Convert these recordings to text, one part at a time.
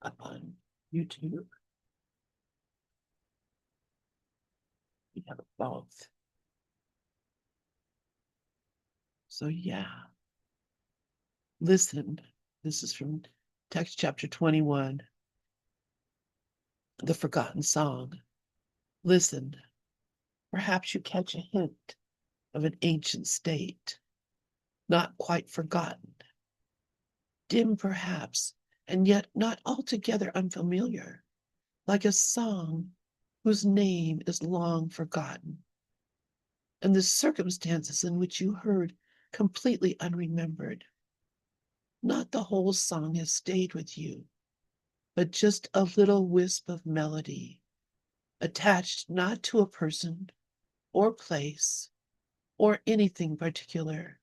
on YouTube. We have both. So yeah, listen. This is from text chapter 21, The Forgotten Song. Listen, perhaps you catch a hint of an ancient state, not quite forgotten, dim perhaps, and yet not altogether unfamiliar, like a song whose name is long forgotten, and the circumstances in which you heard completely unremembered. Not the whole song has stayed with you, but just a little wisp of melody, attached not to a person or place or anything particular,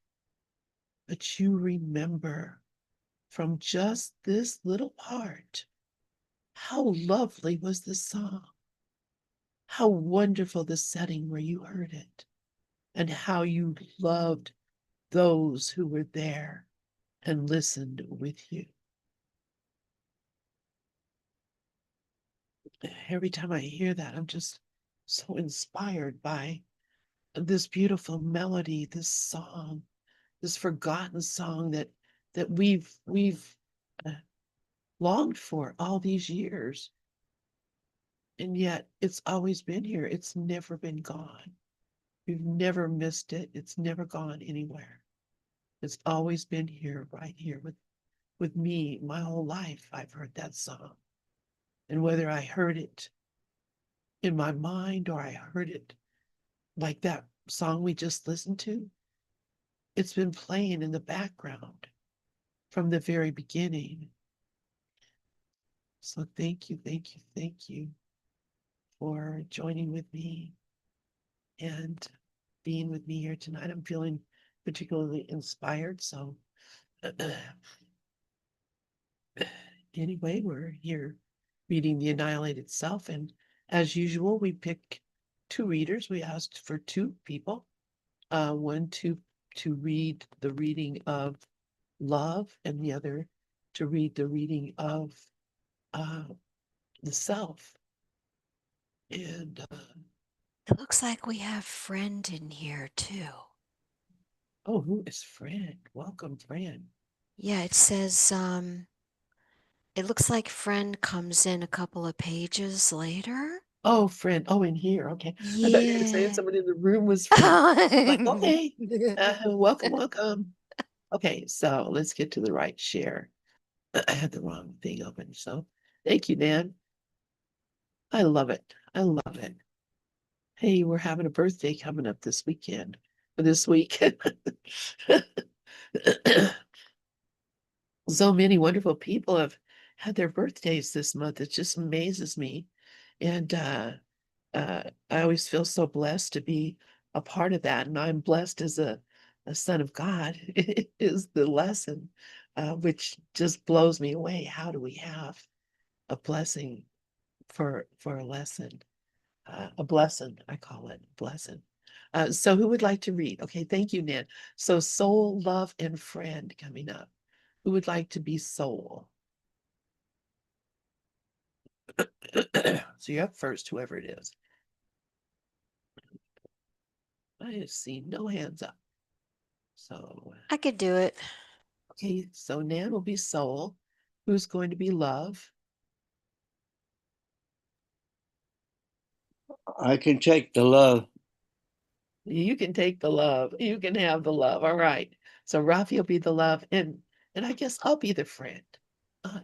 but you remember from just this little part. How lovely was the song! How wonderful the setting where you heard it, and how you loved those who were there and listened with you. Every time I hear that, I'm just so inspired by this beautiful melody, this song, this forgotten song that we've uh, longed for all these years. And yet it's always been here. It's never been gone. We've never missed it. It's never gone anywhere. It's always been here, right here with me. My whole life, I've heard that song. And whether I heard it in my mind or I heard it like that song we just listened to, it's been playing in the background from the very beginning. So thank you, thank you, thank you for joining with me and being with me here tonight. I'm feeling particularly inspired. So anyway, we're here reading The Annihilated Self. And as usual, we pick two readers. We asked for two people, one to read the reading of love and the other to read the reading of the self. And It looks like we have friend in here too. oh, who is Fran? Welcome, Fran. Yeah, it says it looks like friend comes in a couple of pages later. Oh, Fran. Oh, in here. Okay. I thought you were saying Yeah. somebody in the room was Fran. Like, okay, welcome, welcome. Okay, so let's get to the right share. I had the wrong thing open. So thank you, Dan. I love it. I love it. Hey, we're having a birthday coming up this weekend, or this week. So many wonderful people have had their birthdays this month. It just amazes me. And I always feel so blessed to be a part of that. And I'm blessed as a son of God is the lesson, which just blows me away. How do we have a blessing for a lesson? A blessing, I call it blessing. So who would like to read? Okay, thank you, Nan. So soul, love, and friend coming up. Who would like to be soul? So you're up first, whoever it is. I see no hands up. So, I could do it. okay, so Nan will be soul. Who's going to be love? I can take the love. You can take the love. You can have the love. All right. So Rafi will be the love, and I guess I'll be the friend. Uh,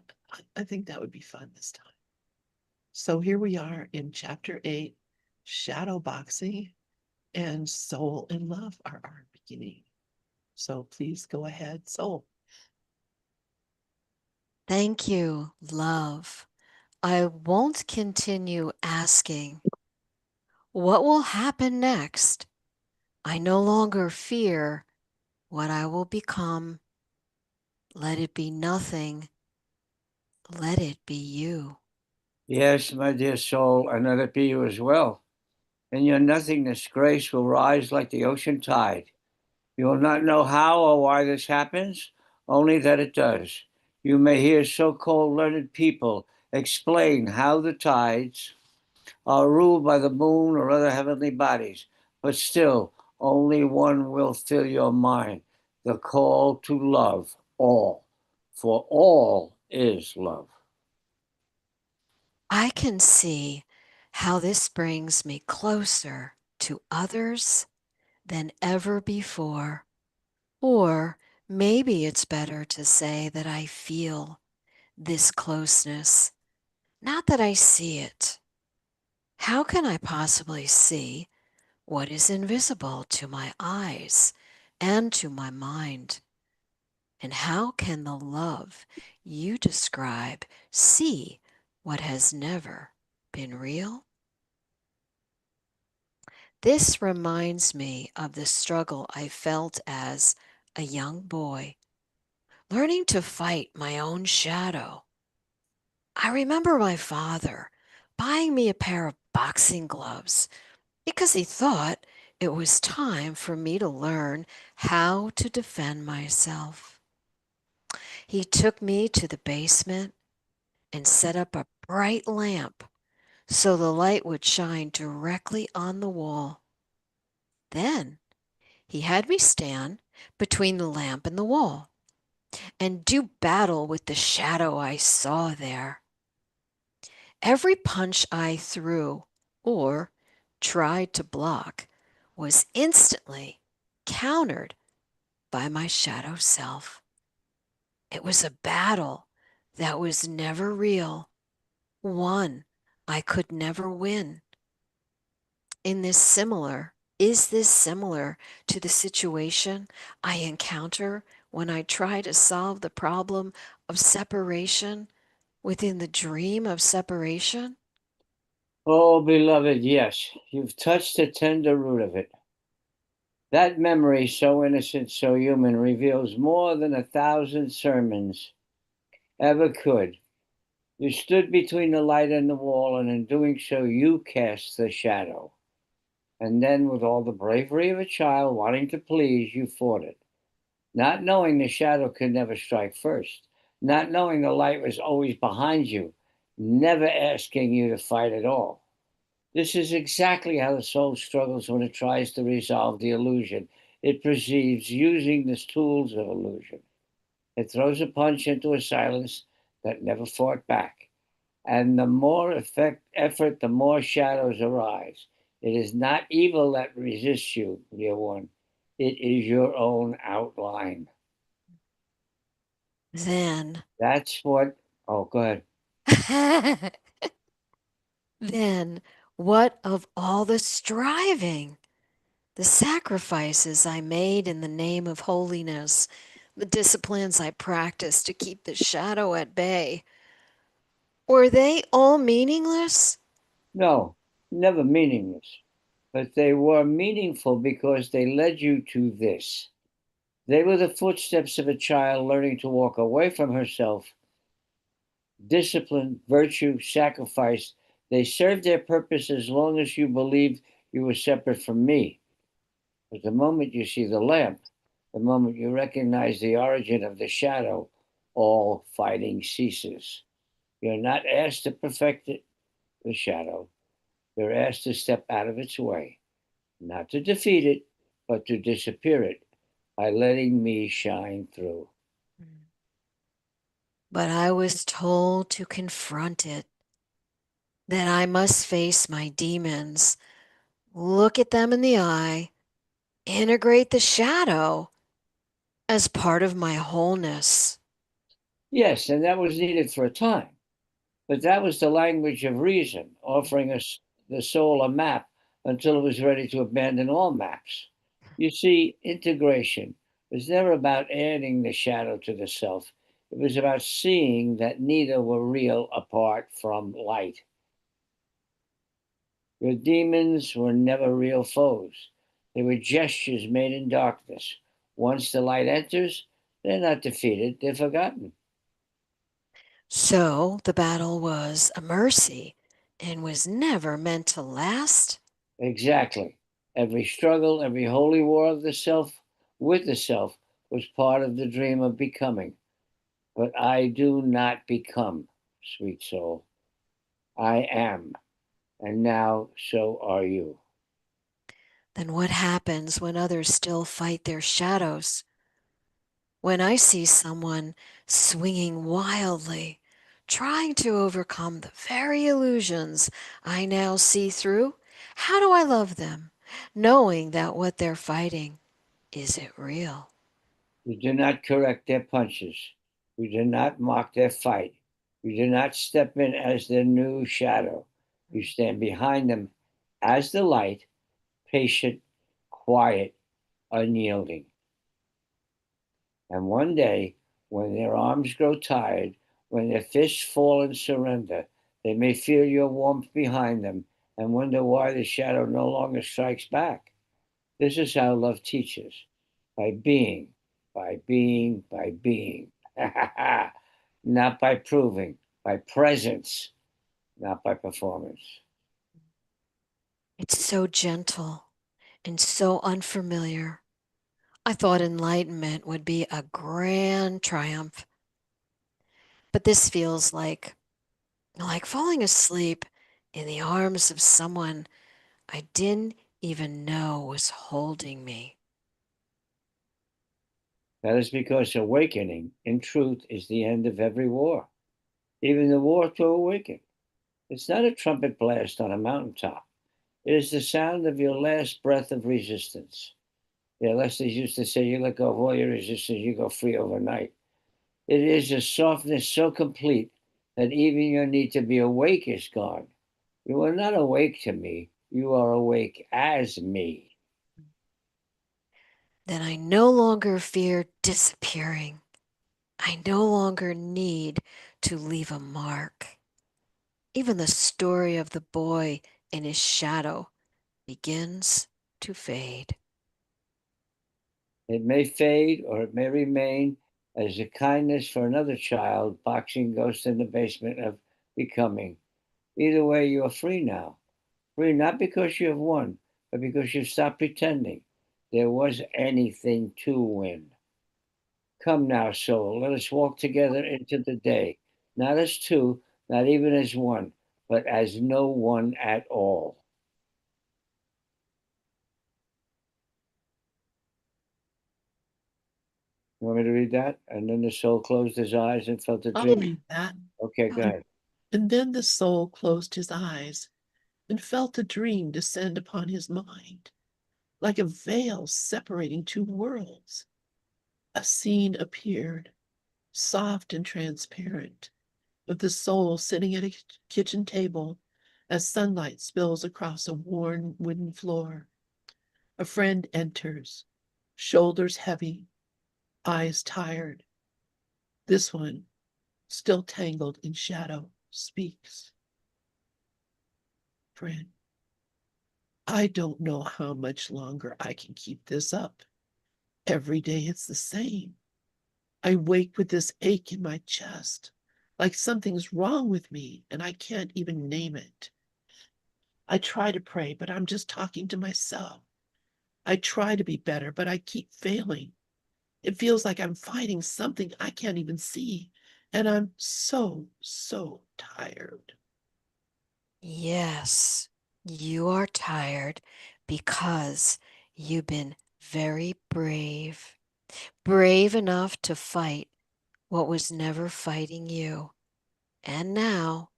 I think that would be fun this time. So here we are in chapter 8, shadow boxing, and soul and love are our beginning. So please go ahead, soul. Thank you, love. I won't continue asking what will happen next. I no longer fear what I will become. Let it be nothing. Let it be you. Yes, my dear soul, and let it be you as well. In your nothingness, grace will rise like the ocean tide. You will not know how or why this happens, only that it does. You may hear so-called learned people explain how the tides are ruled by the moon or other heavenly bodies, but still, only one will fill your mind: the call to love all, for all is love. I can see how this brings me closer to others than ever before. Or maybe it's better to say that I feel this closeness, not that I see it. How can I possibly see what is invisible to my eyes and to my mind? And how can the love you describe see what has never been real? This reminds me of the struggle I felt as a young boy, learning to fight my own shadow. I remember my father buying me a pair of boxing gloves because he thought it was time for me to learn how to defend myself. He took me to the basement and set up a bright lamp so the light would shine directly on the wall. Then he had me stand between the lamp and the wall and do battle with the shadow I saw there. Every punch I threw or tried to block was instantly countered by my shadow self. It was a battle that was never real, one I could never win. Is this similar to the situation I encounter when I try to solve the problem of separation within the dream of separation? Oh, beloved, yes, you've touched the tender root of it. That memory, so innocent, so human, reveals more than 1,000 sermons ever could. You stood between the light and the wall, and in doing so, you cast the shadow. And then, with all the bravery of a child wanting to please, you fought it, not knowing the shadow could never strike first, not knowing the light was always behind you, never asking you to fight at all. This is exactly how the soul struggles when it tries to resolve the illusion it perceives using the tools of illusion. It throws a punch into a silence that never fought back. And the more effort, the more shadows arise. It is not evil that resists you, dear one. It is your own outline. Then, That's what. Oh, go ahead. then what of all the striving, the sacrifices I made in the name of holiness, the disciplines I practiced to keep the shadow at bay? Were they all meaningless? No, never meaningless. But they were meaningful because they led you to this. They were the footsteps of a child learning to walk away from herself. Discipline, virtue, sacrifice, they served their purpose as long as you believed you were separate from me. But the moment you see the lamp, the moment you recognize the origin of the shadow, all fighting ceases. You're not asked to perfect it, the shadow. You're asked to step out of its way, not to defeat it, but to disappear it by letting me shine through. But I was told to confront it, that I must face my demons, look at them in the eye, integrate the shadow as part of my wholeness. Yes, and that was needed for a time. But that was the language of reason, offering us the soul a map until it was ready to abandon all maps. You see, integration was never about adding the shadow to the self. It was about seeing that neither were real apart from light. Your demons were never real foes. They were gestures made in darkness. Once the light enters, they're not defeated, they're forgotten. So the battle was a mercy and was never meant to last. Exactly. Every struggle, every holy war of the self with the self was part of the dream of becoming. But I do not become, sweet soul. I am, and now so are you. Then what happens when others still fight their shadows? When I see someone swinging wildly, trying to overcome the very illusions I now see through, how do I love them, knowing that what they're fighting isn't real? You do not correct their punches. You do not mock their fight. You do not step in as their new shadow. You stand behind them as the light, patient, quiet, unyielding. And one day, when their arms grow tired, when their fists fall in surrender, they may feel your warmth behind them and wonder why the shadow no longer strikes back. This is how love teaches by being, by being, by being. Not by proving, by presence, not by performance. It's so gentle and so unfamiliar. I thought enlightenment would be a grand triumph, but this feels like falling asleep in the arms of someone I didn't even know was holding me. That is because awakening, in truth, is the end of every war, even the war to awaken. It's not a trumpet blast on a mountaintop. It is the sound of your last breath of resistance. The Leslies used to say, you let go of all your resistance, you go free overnight. It is a softness so complete that even your need to be awake is gone. You are not awake to me, you are awake as me. Then I no longer fear disappearing. I no longer need to leave a mark. Even the story of the boy in his shadow begins to fade. It may fade or it may remain as a kindness for another child boxing ghosts in the basement of becoming. Either way, you are free now. Free not because you have won, but because you've stopped pretending there was anything to win. Come now, soul, let us walk together into the day, not as two, not even as one, but as no one at all. You want me to read that? And then the soul closed his eyes and felt a I'll dream. read that. Okay, go ahead. And then the soul closed his eyes and felt a dream descend upon his mind, like a veil separating two worlds. A scene appeared, soft and transparent, of the soul sitting at a kitchen table as sunlight spills across a worn wooden floor. A friend enters, shoulders heavy, eyes tired. This one, still tangled in shadow, speaks. Friend, I don't know how much longer I can keep this up. Every day it's the same. I wake with this ache in my chest, like something's wrong with me and I can't even name it. I try to pray, but I'm just talking to myself. I try to be better, but I keep failing. It feels like I'm fighting something I can't even see, and I'm so tired. Yes, you are tired because you've been very brave, brave enough to fight what was never fighting you. And now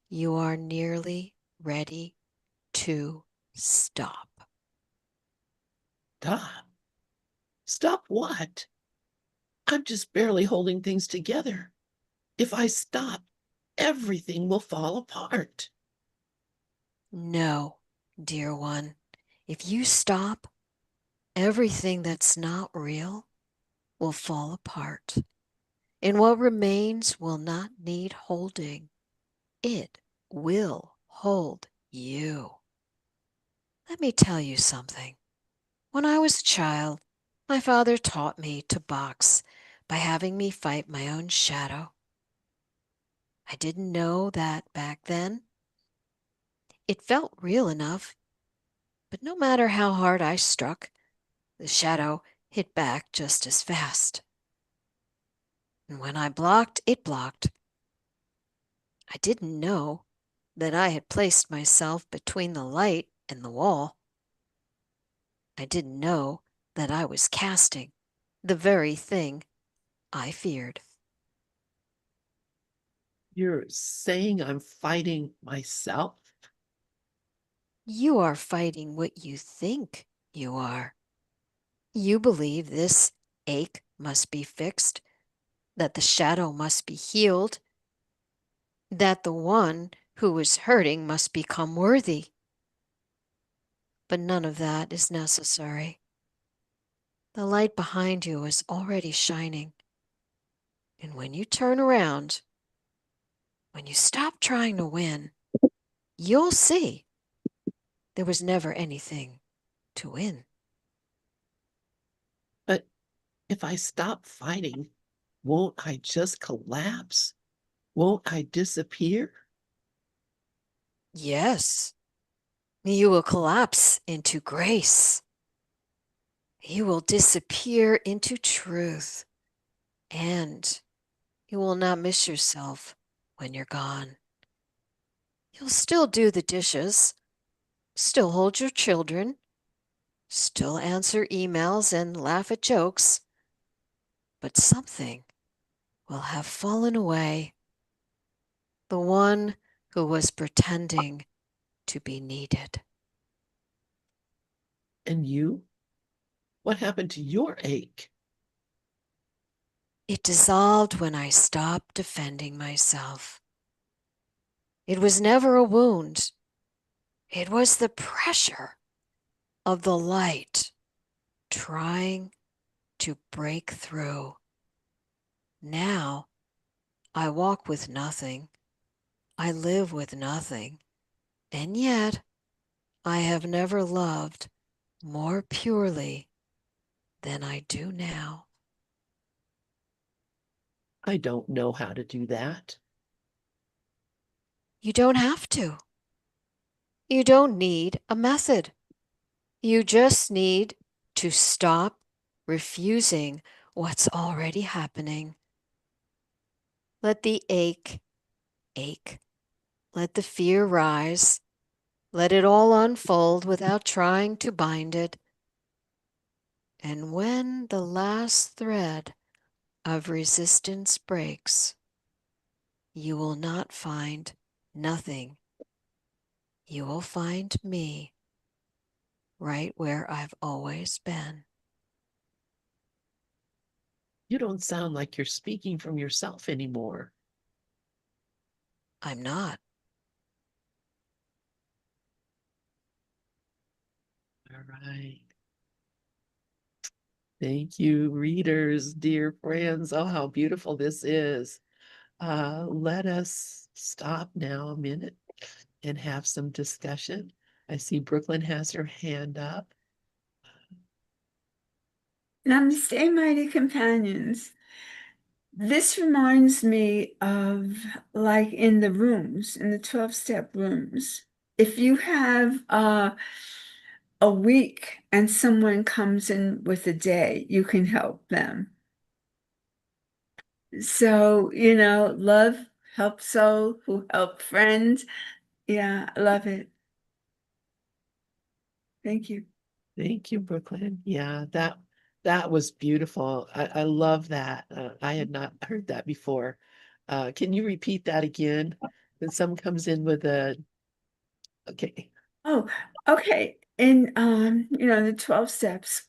you are nearly ready to stop. Stop. Stop what? I'm just barely holding things together. If I stop, everything will fall apart. No, dear one, if you stop, everything that's not real will fall apart. And what remains will not need holding. It will hold you. Let me tell you something. When I was a child, my father taught me to box by having me fight my own shadow. I didn't know that back then. It felt real enough, but no matter how hard I struck, the shadow hit back just as fast. And when I blocked, it blocked. I didn't know that I had placed myself between the light and the wall. I didn't know that I was casting the very thing I feared. You're saying I'm fighting myself? You are fighting what you think you are. You believe this ache must be fixed, that the shadow must be healed, that the one who is hurting must become worthy. But none of that is necessary. The light behind you is already shining. And when you turn around, when you stop trying to win, you'll see there was never anything to win. But if I stop fighting, won't I just collapse? Won't I disappear? Yes, you will collapse into grace. You will disappear into truth. And you will not miss yourself when you're gone. You'll still do the dishes, still hold your children, still answer emails and laugh at jokes, but something will have fallen away. The one who was pretending to be needed. And you? What happened to your ache? It dissolved when I stopped defending myself. It was never a wound. It was the pressure of the light trying to break through. Now I walk with nothing. I live with nothing. And yet I have never loved more purely than I do now. I don't know how to do that. You don't have to. You don't need a method. You just need to stop refusing what's already happening. Let the ache ache. Let the fear rise. Let it all unfold without trying to bind it. And when the last thread of resistance breaks, you will not find nothing. You will find me right where I've always been. You don't sound like you're speaking from yourself anymore. I'm not. All right. Thank you, readers, dear friends. Oh, how beautiful this is. Let us stop now a minute and have some discussion. I see Brooklyn has her hand up. Namaste, mighty companions. This reminds me of like in the rooms, in the 12-step rooms. If you have a week and someone comes in with a day, you can help them. So, love help soul who help friends. Yeah, I love it. Thank you. Thank you, Brooklyn. Yeah, that was beautiful. I love that. I had not heard that before. Can you repeat that again? When someone comes in with a, okay. Oh, okay. In the 12 steps,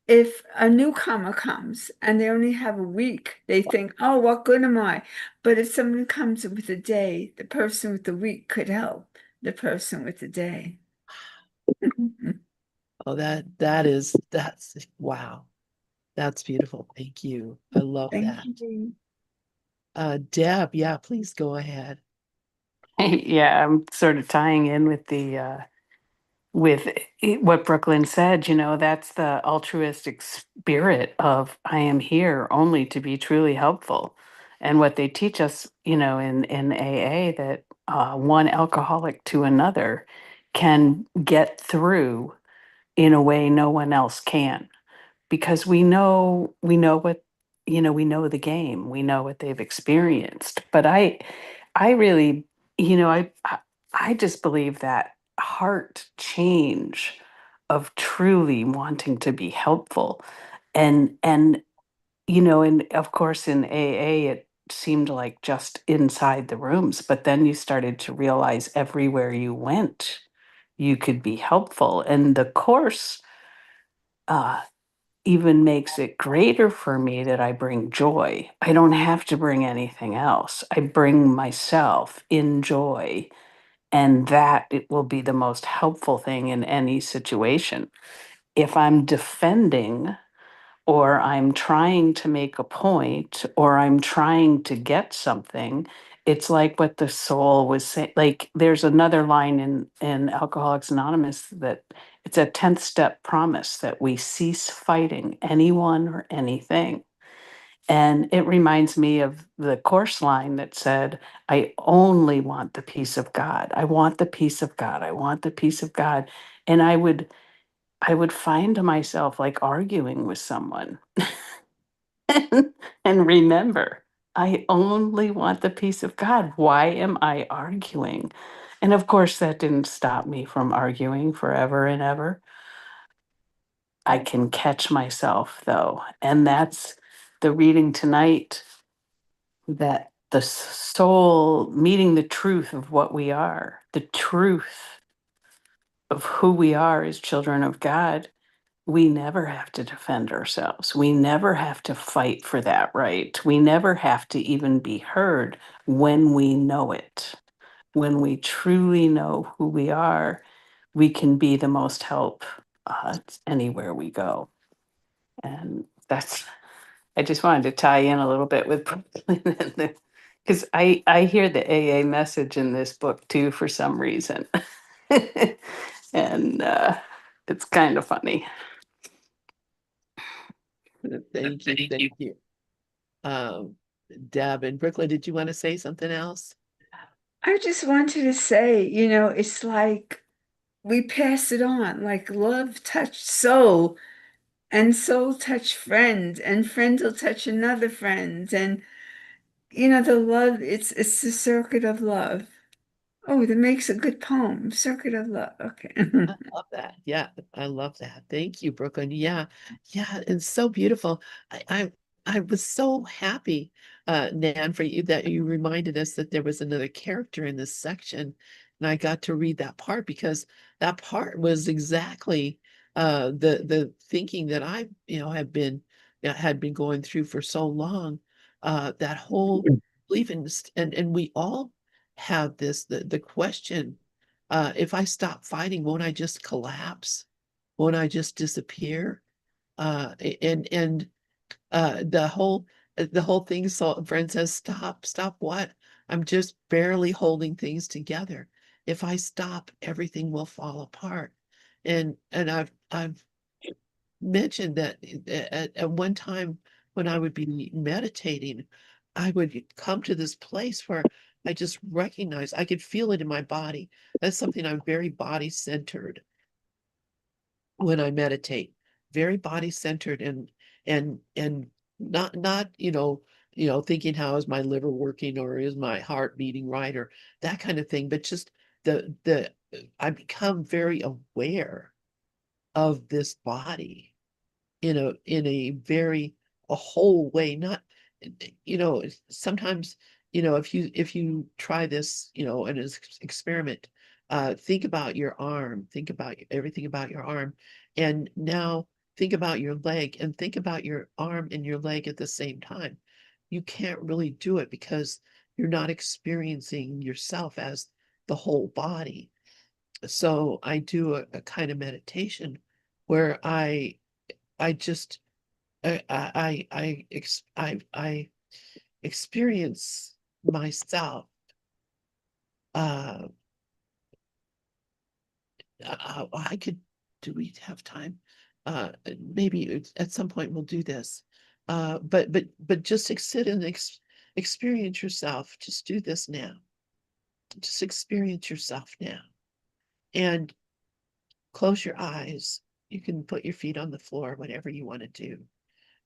if a newcomer comes and they only have a week, they think, oh, what good am I? But if someone comes with a day, the person with the week could help the person with the day. Oh, that's wow. That's beautiful. Thank you. I love Thank that. you. Deb, yeah, please go ahead. Yeah, I'm sort of tying in with what Brooklyn said. That's the altruistic spirit of I am here only to be truly helpful. And what they teach us, in AA, that one alcoholic to another can get through in a way no one else can, because we know what we know the game, we know what they've experienced. But I really, I just believe that heart change of truly wanting to be helpful. And and of course in AA it seemed like just inside the rooms, but then you started to realize everywhere you went, you could be helpful. And the course uh, even makes it greater for me that I bring joy. I don't have to bring anything else. I bring myself in joy, and that it will be the most helpful thing in any situation. If I'm defending, or I'm trying to make a point, or I'm trying to get something, it's like what the soul was saying. Like there's another line in Alcoholics Anonymous that it's a 10th step promise that we cease fighting anyone or anything. And it reminds me of the course line that said, I only want the peace of God. I want the peace of God. I want the peace of God. And I would find myself like arguing with someone and remember, I only want the peace of God. Why am I arguing? And of course, that didn't stop me from arguing forever and ever. I can catch myself though. And that's the reading tonight, that the soul meeting the truth of what we are, the truth of who we are as children of God. We never have to defend ourselves. We never have to fight for that right. We never have to even be heard when we know it. When we truly know who we are, we can be the most help anywhere we go. And I just wanted to tie in a little bit with Brooklyn, because I hear the AA message in this book too for some reason. And it's kind of funny. Thank you. Thank you. Deb and Brooklyn, did you want to say something else? I just wanted to say, it's like we pass it on, like love touched soul, and soul touched friend, and friend will touch another friend. And the love, it's the circuit of love. Oh, that makes a good poem. Circuit of love. Okay. I love that. Yeah, I love that. Thank you, Brooklyn. Yeah, yeah, it's so beautiful. I was so happy, Nan, for you that you reminded us that there was another character in this section, and I got to read that part because that part was exactly the thinking that I had been going through for so long. That whole belief in this, and we all have this the question, if I stop fighting, won't I just collapse? Won't I just disappear? And the whole thing. So friend says, stop what? I'm just barely holding things together. If I stop, everything will fall apart. And I've mentioned that at one time when I would be meditating, I would come to this place where I just recognize, I could feel it in my body. That's something, I'm very body centered when I meditate, very body centered, and not thinking how is my liver working or is my heart beating right or that kind of thing, but just the I become very aware of this body in a very a whole way, not sometimes, if you try this, in an experiment, think about your arm, think about everything about your arm, and now think about your leg and think about your arm and your leg at the same time. You can't really do it because you're not experiencing yourself as the whole body. So I do a kind of meditation where I just I experience myself. Uh, I could. Do we have time? Maybe at some point we'll do this. But just sit and experience yourself. Just do this now. Just experience yourself now, and close your eyes. You can put your feet on the floor, whatever you want to do.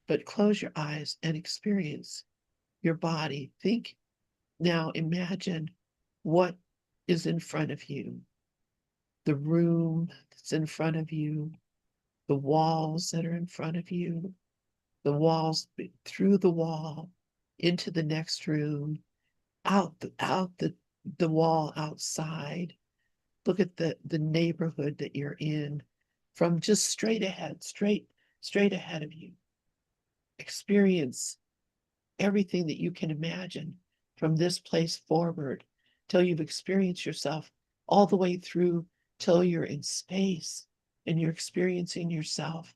But close your eyes and experience your body. Think now, imagine what is in front of you, the room that's in front of you, the walls that are in front of you, the walls through the wall into the next room, out the wall outside. Look at the neighborhood that you're in from just straight ahead, straight ahead of you. Experience everything that you can imagine from this place forward till you've experienced yourself all the way through till you're in space and you're experiencing yourself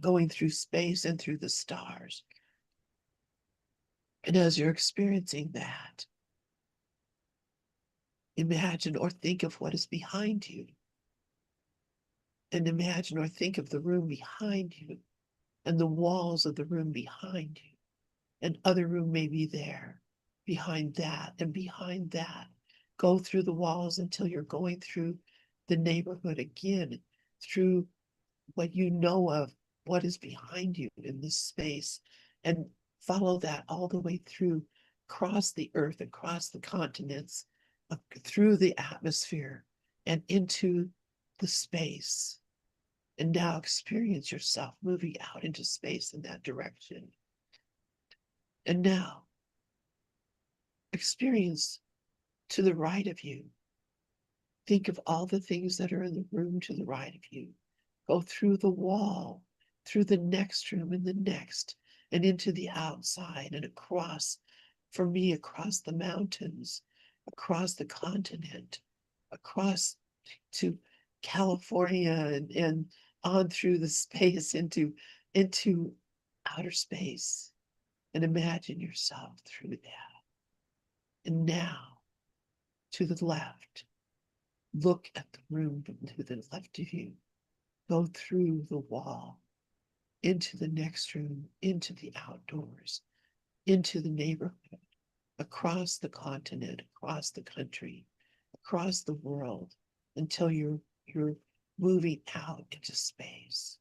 going through space and through the stars. And as you're experiencing that, imagine or think of what is behind you. And imagine or think of the room behind you and the walls of the room behind you. And other room may be there behind that and behind that. Go through the walls until you're going through the neighborhood again, through what you know of, what is behind you in this space, and follow that all the way through, across the earth, across the continents, through the atmosphere, and into the space. And now experience yourself moving out into space in that direction. And now experience to the right of you. Think of all the things that are in the room to the right of you. Go through the wall, through the next room and the next, and into the outside and across, for me, across the mountains, across the continent, across to California and on through the space into outer space. And imagine yourself through that. And now, to the left, look at the room to the left of you. Go through the wall, into the next room, into the outdoors, into the neighborhood, across the continent, across the country, across the world, until you're moving out into space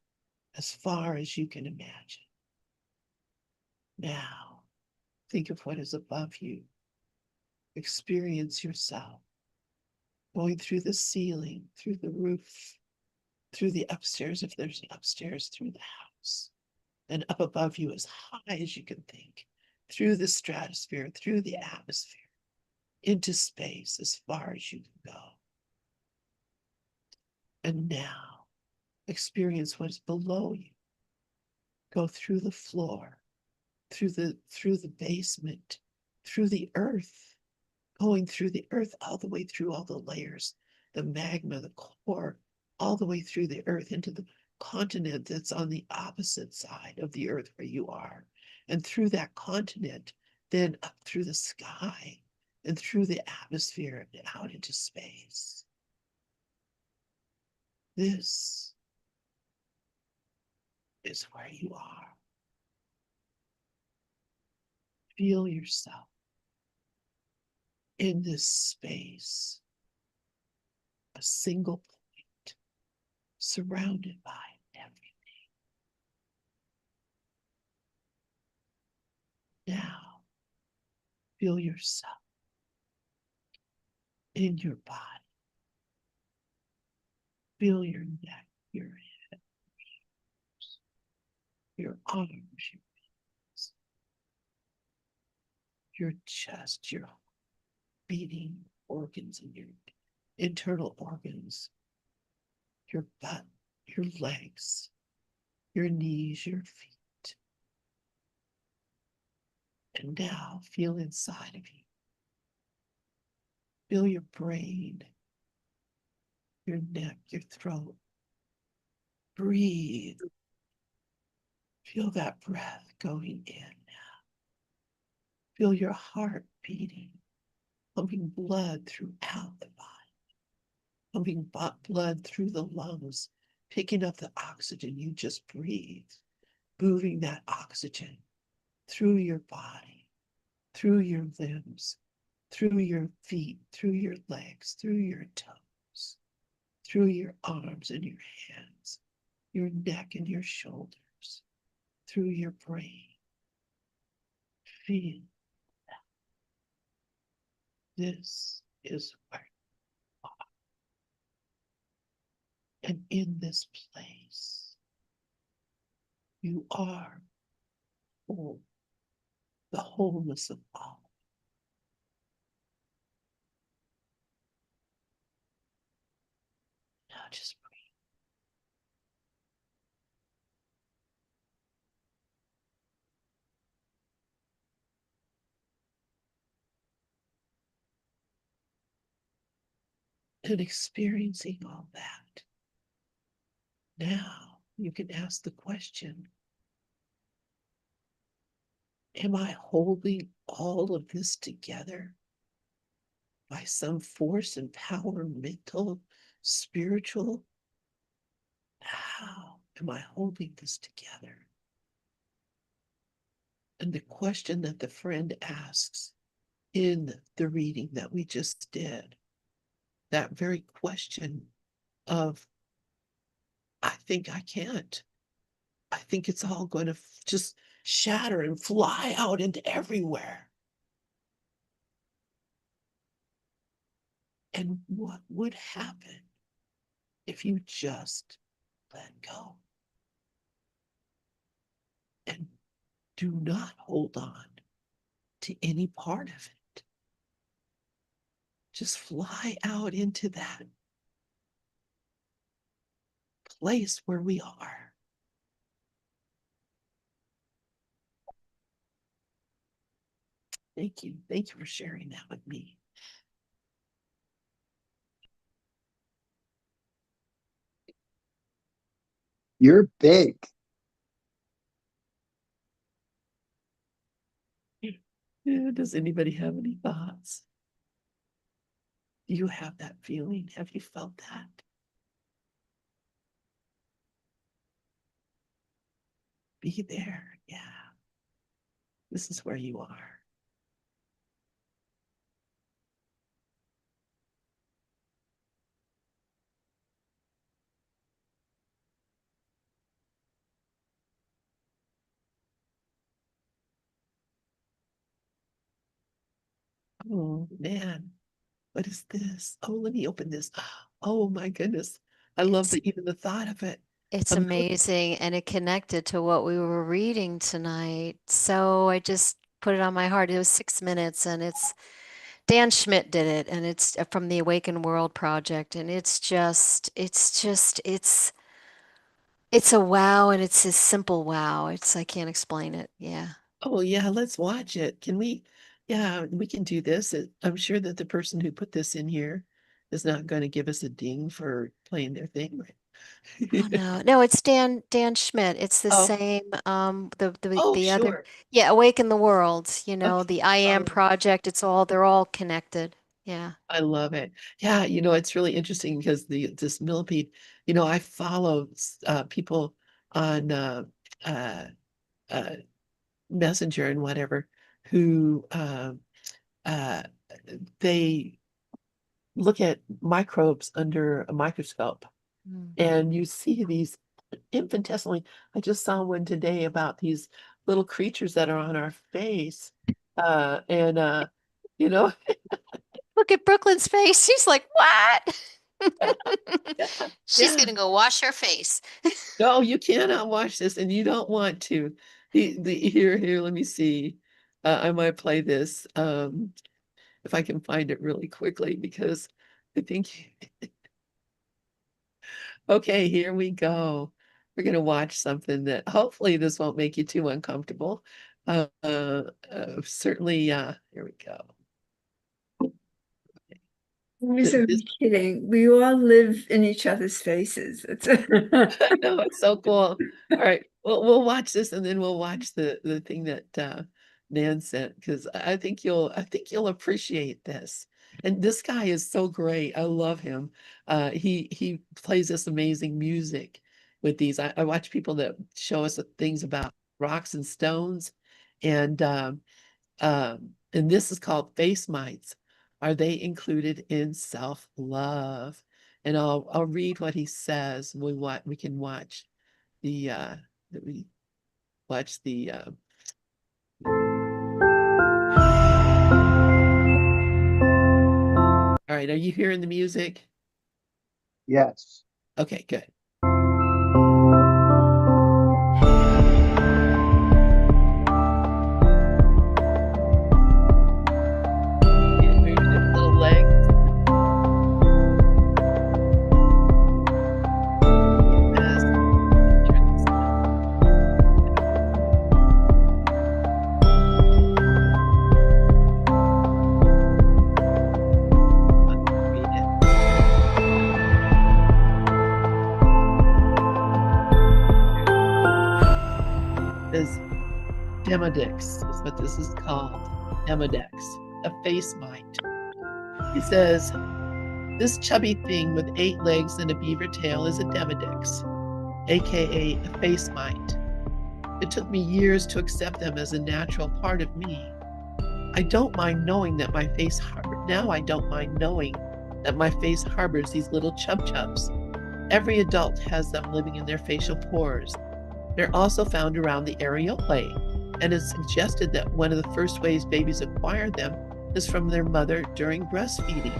as far as you can imagine. Now, think of what is above you. Experience yourself going through the ceiling, through the roof, through the upstairs, if there's an upstairs, through the house, and up above you as high as you can think, through the stratosphere, through the atmosphere, into space as far as you can go. And now experience what's below you. Go through the floor, through the basement, through the earth, going through the earth all the way through all the layers, the magma, the core, all the way through the earth into the continent that's on the opposite side of the earth where you are. And through that continent, then up through the sky and through the atmosphere and out into space. This is where you are. Feel yourself in this space, a single point, surrounded by everything. Now, feel yourself in your body. Feel your neck, your head, your arms, your legs, your chest, your beating organs and your internal organs, your butt, your legs, your knees, your feet. And now feel inside of you. Feel your brain, your neck, your throat. Breathe. Feel that breath going in now. Feel your heart beating, pumping blood throughout the body, pumping blood through the lungs, picking up the oxygen you just breathed, moving that oxygen through your body, through your limbs, through your feet, through your legs, through your toes, through your arms and your hands, your neck and your shoulders, through your brain. Feel this is where you are. And in this place, you are whole, the wholeness of all. Now just breathe. And experiencing all that. Now you can ask the question, am I holding all of this together by some force and power, mental, spiritual? How am I holding this together? And the question that the friend asks in the reading that we just did, that very question of, I think I can't. I think it's all going to just shatter and fly out into everywhere. And what would happen if you just let go and do not hold on to any part of it? Just fly out into that place where we are. Thank you. Thank you for sharing that with me. You're big. Yeah, does anybody have any thoughts? Do you have that feeling? Have you felt that? Be there. Yeah. This is where you are. Oh man, what is this? Oh, let me open this. Oh my goodness. I love It's even the thought of it. it's Um, amazing, and it connected to what we were reading tonight. So I just put it on my heart. It was 6 minutes, and it's Dan Schmidt did it, and it's from the Awaken World Project, and it's a wow, and it's a simple wow. I can't explain it. Yeah. Oh yeah, let's watch it. Can we? Yeah, we can do this. I'm sure that the person who put this in here is not going to give us a ding for playing their thing, Oh right? no, no, it's Dan Schmidt. It's the Oh, same, oh, the other, sure. yeah, Awaken the World, Okay. the ACIM Oh, project. They're all connected. Yeah. I love it. Yeah, it's really interesting because this millipede, I follow people on uh, uh, Messenger and whatever who uh, they look at microbes under a microscope, Mm. and you see these infinitesimally. I just saw one today about these little creatures that are on our face, and you know, Look at Brooklyn's face. She's like, what? yeah, She's yeah. gonna go wash her face. No, you cannot watch this, and you don't want to. Here, let me see. I might play this if I can find it really quickly because I think. Okay, here we go. We're gonna watch something that hopefully this won't make you too uncomfortable. Certainly, here we go. I'm This kidding. We all live in each other's faces. It's I know it's so cool. All right, well, we'll watch this and then we'll watch the thing that Nan sent because I think you'll appreciate this. And this guy is so great. I love him. He plays this amazing music with these. I watch people that show us things about rocks and stones, and and this is called face mites. Are they included in self-love? And I'll read what he says. We can watch the watch the all right, are you hearing the music? Yes. Okay, good. Yeah, moving its little legs. Yes. Turn this down. Read it. This Demodex is what this is called. Demodex, a face mite. He says, this chubby thing with 8 legs and a beaver tail is a Demodex, aka a face mite. It took me years to accept them as a natural part of me. I don't mind knowing that my face I don't mind knowing that my face harbors these little chub-chubs. Every adult has them living in their facial pores. They're also found around the areolae, and it's suggested that one of the first ways babies acquire them is from their mother during breastfeeding.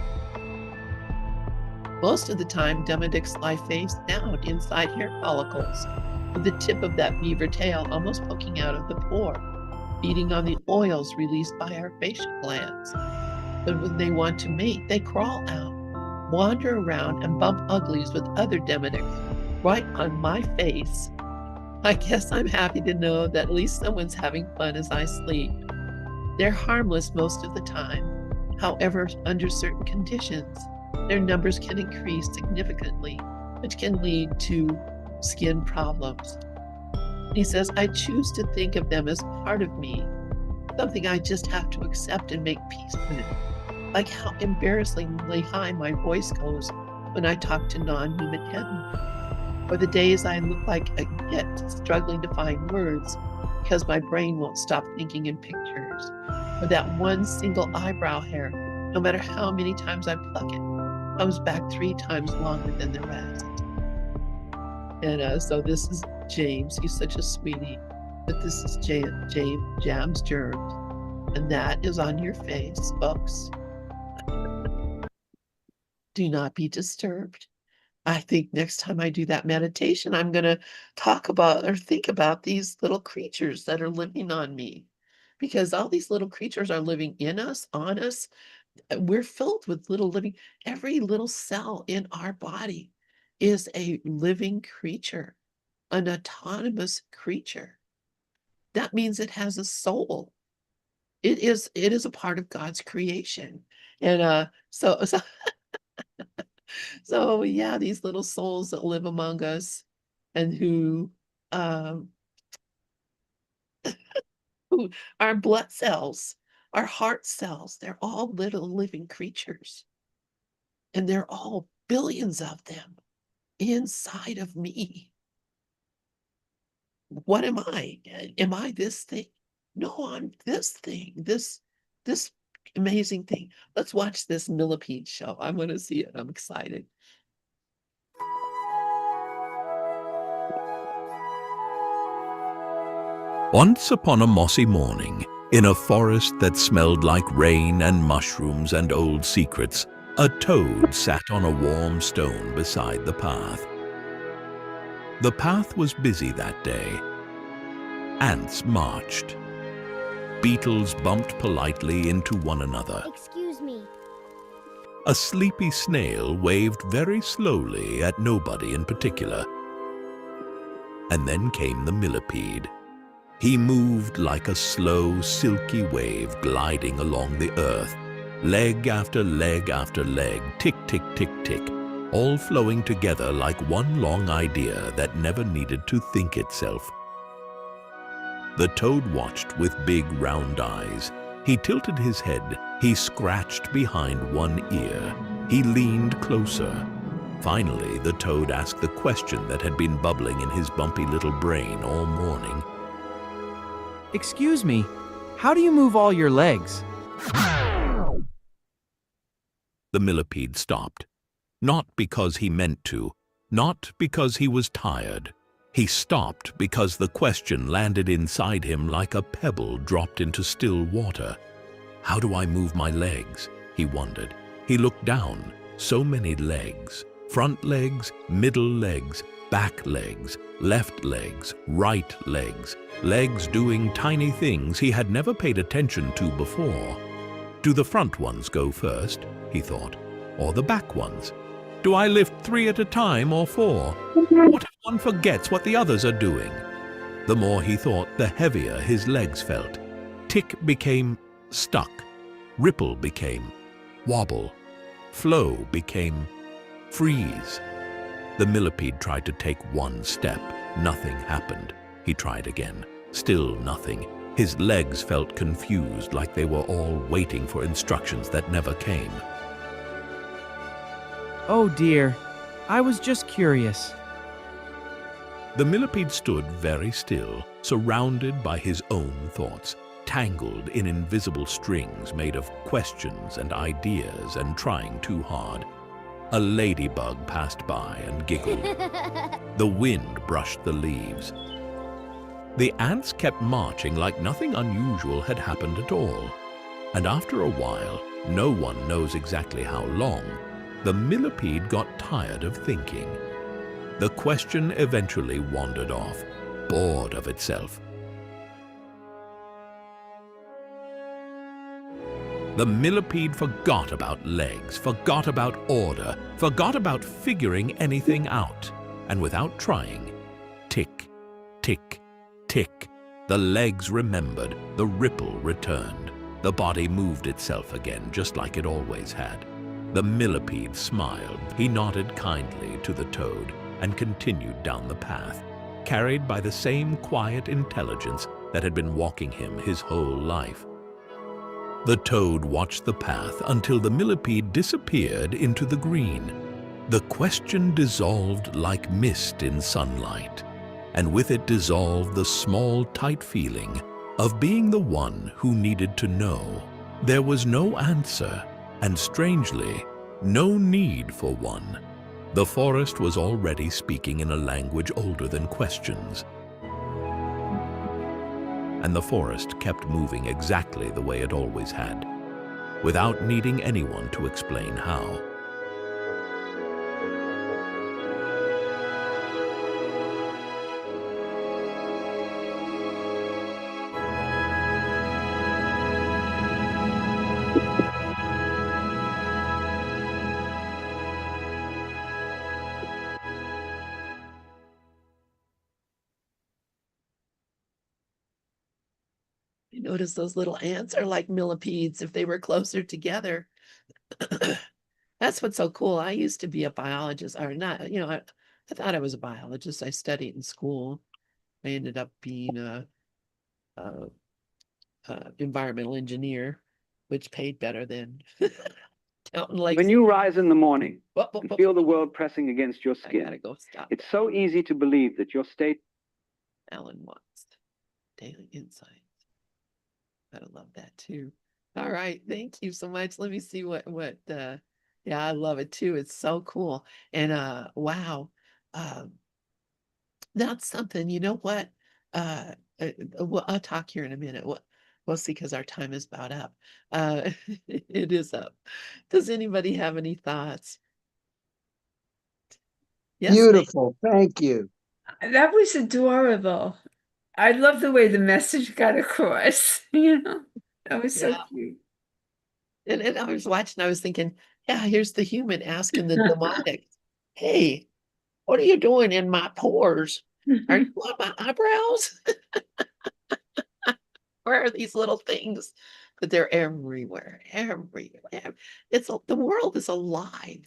Most of the time, Demodex lie face down inside hair follicles, with the tip of that beaver tail almost poking out of the pore, feeding on the oils released by our facial glands. But when they want to mate, they crawl out, wander around, and bump uglies with other Demodex right on my face. I guess I'm happy to know that at least someone's having fun as I sleep. They're harmless most of the time. However, under certain conditions, their numbers can increase significantly, which can lead to skin problems. He says, I choose to think of them as part of me, something I just have to accept and make peace with, like how embarrassingly high my voice goes when I talk to non-human entities, or the days I look like a git struggling to find words because my brain won't stop thinking in pictures, or that one single eyebrow hair, no matter how many times I pluck it, comes back 3 times longer than the rest. And so this is James. He's such a sweetie. But this is Jam's germs. And that is on your face, folks. Do not be disturbed. I think next time I do that meditation, I'm going to talk about or think about these little creatures that are living on me. Because all these little creatures are living in us, on us. We're filled with every little cell in our body is a living creature, an autonomous creature. That means it has a soul. It is a part of God's creation. And so yeah, these little souls that live among us and who are blood cells, our heart cells, they're all little living creatures. And they're all billions of them inside of me. What am I? Am I this thing? No, I'm this thing, this amazing thing. Let's watch this millipede show. I want to see it. I'm excited. Once upon a mossy morning, in a forest that smelled like rain and mushrooms and old secrets, a toad sat on a warm stone beside the path. The path was busy that day. Ants marched. Beetles bumped politely into one another. Excuse me. A sleepy snail waved very slowly at nobody in particular. And then came the millipede. He moved like a slow, silky wave gliding along the earth, leg after leg after leg, tick, tick, tick, tick, all flowing together like one long idea that never needed to think itself. The toad watched with big round eyes. He tilted his head. He scratched behind one ear. He leaned closer. Finally, the toad asked the question that had been bubbling in his bumpy little brain all morning. Excuse me, how do you move all your legs? The millipede stopped. Not because he meant to, not because he was tired. He stopped because the question landed inside him like a pebble dropped into still water. How do I move my legs? He wondered. He looked down. So many legs. Front legs, middle legs, back legs, left legs, right legs. Legs doing tiny things he had never paid attention to before. Do the front ones go first, he thought, or the back ones? Do I lift 3 at a time or 4? What if one forgets what the others are doing? The more he thought, the heavier his legs felt. Tick became stuck. Ripple became wobble. Flow became freeze. The millipede tried to take one step. Nothing happened. He tried again. Still nothing. His legs felt confused, like they were all waiting for instructions that never came. Oh dear, I was just curious. The millipede stood very still, surrounded by his own thoughts, tangled in invisible strings made of questions and ideas and trying too hard. A ladybug passed by and giggled. The wind brushed the leaves. The ants kept marching like nothing unusual had happened at all. And after a while, no one knows exactly how long, the millipede got tired of thinking. The question eventually wandered off, bored of itself. The millipede forgot about legs, forgot about order, forgot about figuring anything out. And without trying, tick, tick, tick, the legs remembered, the ripple returned. The body moved itself again, just like it always had. The millipede smiled. He nodded kindly to the toad and continued down the path, carried by the same quiet intelligence that had been walking him his whole life. The toad watched the path until the millipede disappeared into the green. The question dissolved like mist in sunlight, and with it dissolved the small, tight feeling of being the one who needed to know. There was no answer, and strangely, no need for one. The forest was already speaking in a language older than questions. And the forest kept moving exactly the way it always had, without needing anyone to explain how. You notice those little ants are like millipedes if they were closer together. That's what's so cool. I used to be a biologist, or not, I thought I was a biologist. I studied in school. I ended up being a environmental engineer, which paid better than counting like. When you rise in the morning Whoa, and feel the world pressing against your I gotta skin, go stop. it's so easy to believe that your state. Alan Watts, Daily Insights. I love that too. All right, thank you so much. Let me see what yeah, I love it too. It's so cool. And wow. That's something, you know what? Well, I'll talk here in a minute. We'll see, because our time is about up. It is up. Does anybody have any thoughts? Yes, ma'am. Beautiful. Thank you. That was adorable. I love the way the message got across, That was so Yeah. cute. And I was watching, I was thinking, yeah, here's the human asking the demonic, hey, what are you doing in my pores? Are you on my eyebrows? Where are these little things? But they're everywhere, everywhere. The world is alive.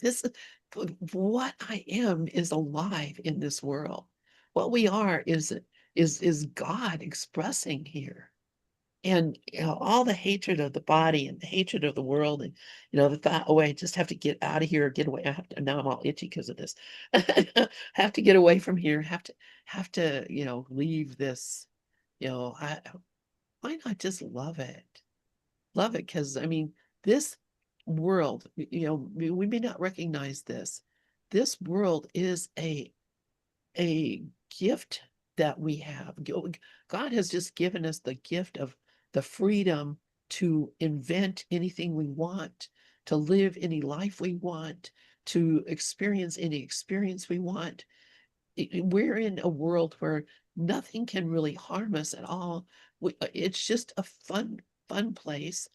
What I am is alive in this world. What we are is God expressing here. And all the hatred of the body and the hatred of the world, and the thought, oh, I just have to get out of here or get away. Now I'm all itchy because of this. Have to get away from here. Have to leave this. Why not just love it? Love it, because I mean, this world, we may not recognize this. This world is a gift that we have. God has just given us the gift of the freedom to invent anything we want, to live any life we want, to experience any experience we want. We're in a world where nothing can really harm us at all. It's just a fun place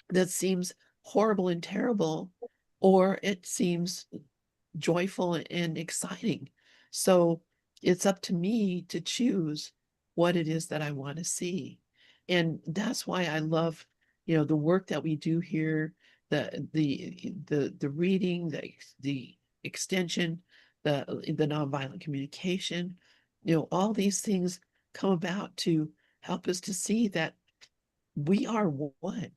that seems horrible and terrible, or it seems joyful and exciting. So it's up to me to choose what it is that I want to see. And that's why I love, the work that we do here, the reading, the extension, the nonviolent communication, all these things come about to help us to see that we are one.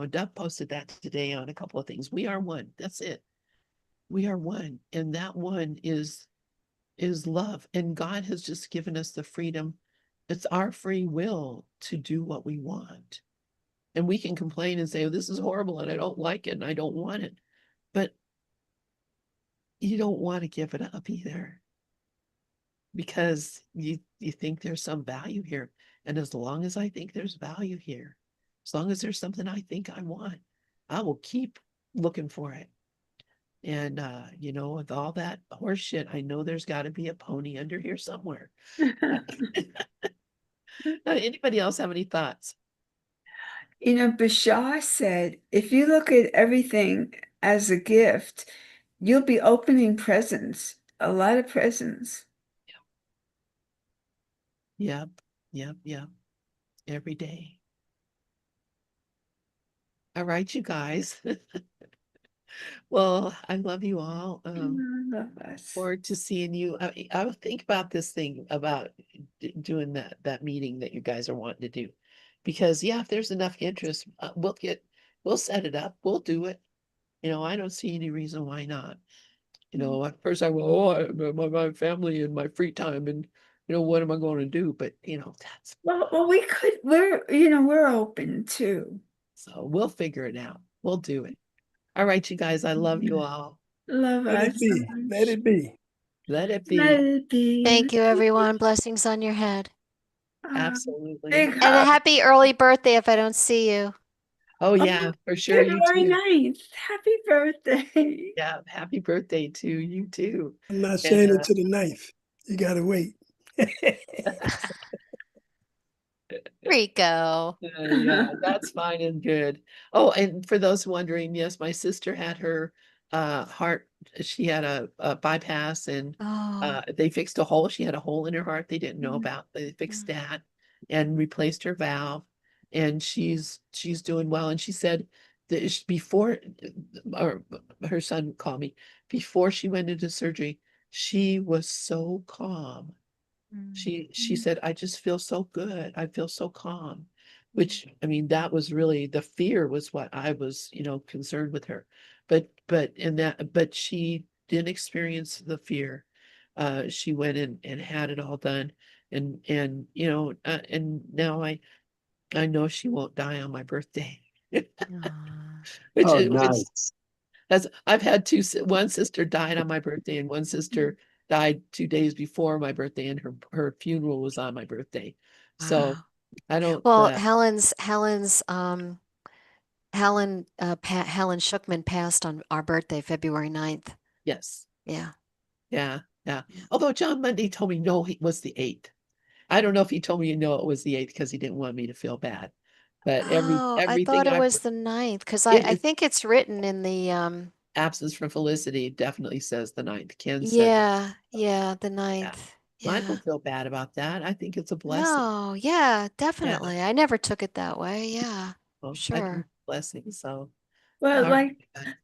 Doug posted that today on a couple of things. We are one. That's it. We are one. And that one is love. And God has just given us the freedom. It's our free will to do what we want. And we can complain and say, oh, this is horrible and I don't like it and I don't want it. But you don't want to give it up either, because you think there's some value here. And as long as I think there's value here, as long as there's something I think I want, I will keep looking for it. And with all that horse shit, I know there's got to be a pony under here somewhere. Anybody else have any thoughts? Bashar said, if you look at everything as a gift, you'll be opening presents, a lot of presents. Yep. Every day. All right, you guys. Well, I love you all. I love us. Forward to seeing you. I will think about this thing about doing that meeting that you guys are wanting to do, because if there's enough interest, we'll set it up. We'll do it. I don't see any reason why not. At first I go, my family and my free time, and what am I going to do? But that's well, we're open too. so we'll figure it out. We'll do it. All right, you guys. I love you all. Love Let us. it be. Let it be. Let it be. Let it be. Thank you, everyone. Blessings on your head. Absolutely. Big And a hug. happy early birthday if I don't see you. Oh yeah, for sure. You February too. 9th. Happy birthday. Yeah, happy birthday to you too. I'm not And, saying it to the knife. You gotta wait. Rico. yeah, that's fine and good. Oh, and for those wondering, yes, my sister had her heart. She had a bypass, and Oh. they fixed a hole. She had a hole in her heart they didn't know Mhm. about. They fixed that and replaced her valve, and she's doing well. And she said that before, or her son called me before she went into surgery, she was so calm. She said, I just feel so good. I feel so calm, which, I mean, that was really, the fear was what I was, concerned with her. But she didn't experience the fear. She went in and had it all done. And now I know she won't die on my birthday, Aw. which Oh, is, which nice. as I've had one sister died on my birthday, and one sister died 2 days before my birthday, and her funeral was on my birthday. So Wow. I don't, Well, Helen Schuckman passed on our birthday, February 9th. yes, Yeah. yeah. Yeah. Although John Monday told me, no, it was the 8th. I don't know if he told me, no, it was the 8th because he didn't want me to feel bad. But Oh, I everything thought it I've was the 9th because it I is think it's written in the absence from Felicity definitely says the 9th. Ken said, yeah, the yeah. 9th. Well, I Yeah. don't feel bad about that. I think it's a blessing. No, yeah, Yeah. definitely. I never took it that way. Yeah. Well, I think Sure. it's a blessing. So Well, all right.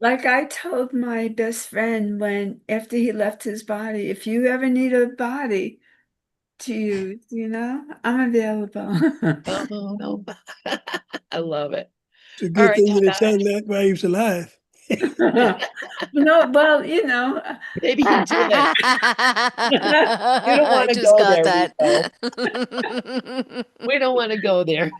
like I told my best friend when after he left his body, if you ever need a body to use, I'm available. Oh, no. I love it. It's a All good right, thing you you didn't tell guys. him that while he was alive. No, well, Maybe he did. You don't I want to just go got there, that. Rico. We don't want to go there.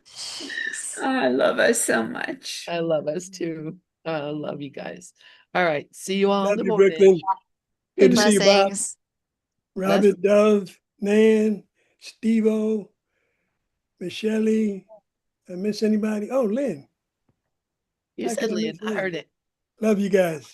Jeez. I love us so much. I love us too. I love you guys. All right. See you all in Love the you, morning. Brooklyn. Good Good to see night. you, Bob. Blessings. Robert, Dove, Nan, Steve-O, Michelle. I miss anybody? Oh, Lynn. You How said can I Lynn, miss I heard it. Love you guys.